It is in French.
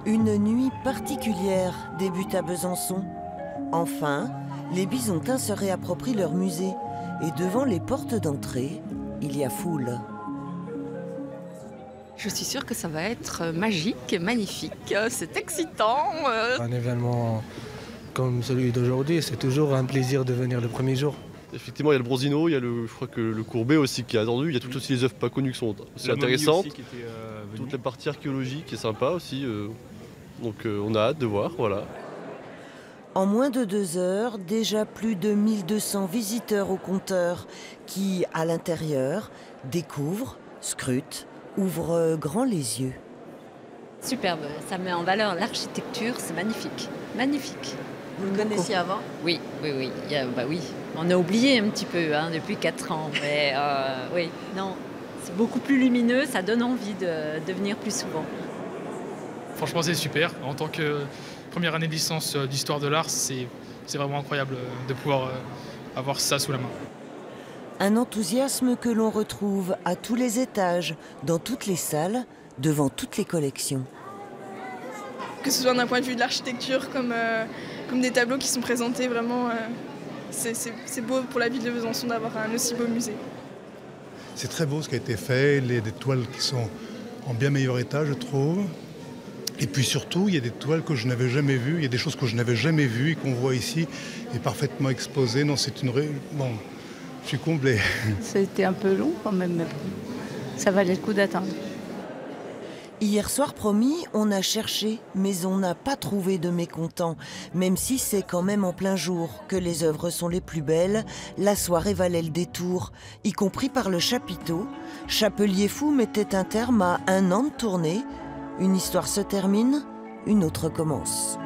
Une nuit particulière débute à Besançon. Enfin, les Bisontins se réapproprient leur musée. Et devant les portes d'entrée, il y a foule. Je suis sûre que ça va être magique, magnifique, c'est excitant. Un événement comme celui d'aujourd'hui, c'est toujours un plaisir de venir le premier jour. Effectivement, il y a le Bronzino, il y a je crois que le Courbet aussi qui est attendu. Il y a toutes aussi les œuvres pas connues qui sont aussi intéressantes. Toute la partie archéologique est sympa aussi. Donc on a hâte de voir, voilà. En moins de 2 heures, déjà plus de 1200 visiteurs au compteur qui, à l'intérieur, découvrent, scrutent, ouvrent grand les yeux. Superbe, ça met en valeur l'architecture, c'est magnifique, magnifique. Vous le connaissiez avant? Oui. Oui. On a oublié un petit peu depuis 4 ans, mais oui, non, c'est beaucoup plus lumineux, ça donne envie de venir plus souvent. Franchement, c'est super. En tant que première année de licence d'histoire de l'art, c'est vraiment incroyable de pouvoir avoir ça sous la main. Un enthousiasme que l'on retrouve à tous les étages, dans toutes les salles, devant toutes les collections. Que ce soit d'un point de vue de l'architecture, comme des tableaux qui sont présentés, vraiment, c'est beau pour la ville de Besançon d'avoir un aussi beau musée. C'est très beau ce qui a été fait, des toiles qui sont en bien meilleur état, je trouve. Et puis surtout, il y a des toiles que je n'avais jamais vues, il y a des choses que je n'avais jamais vues et qu'on voit ici, et parfaitement exposées. Non, c'est une... Bon, je suis comblé. C'était un peu long quand même, mais ça valait le coup d'attendre. Hier soir, promis, on a cherché, mais on n'a pas trouvé de mécontents. Même si c'est quand même en plein jour que les œuvres sont les plus belles, la soirée valait le détour, y compris par le chapiteau. Chapelier Fou mettait un terme à 1 an de tournée. Une histoire se termine, une autre commence.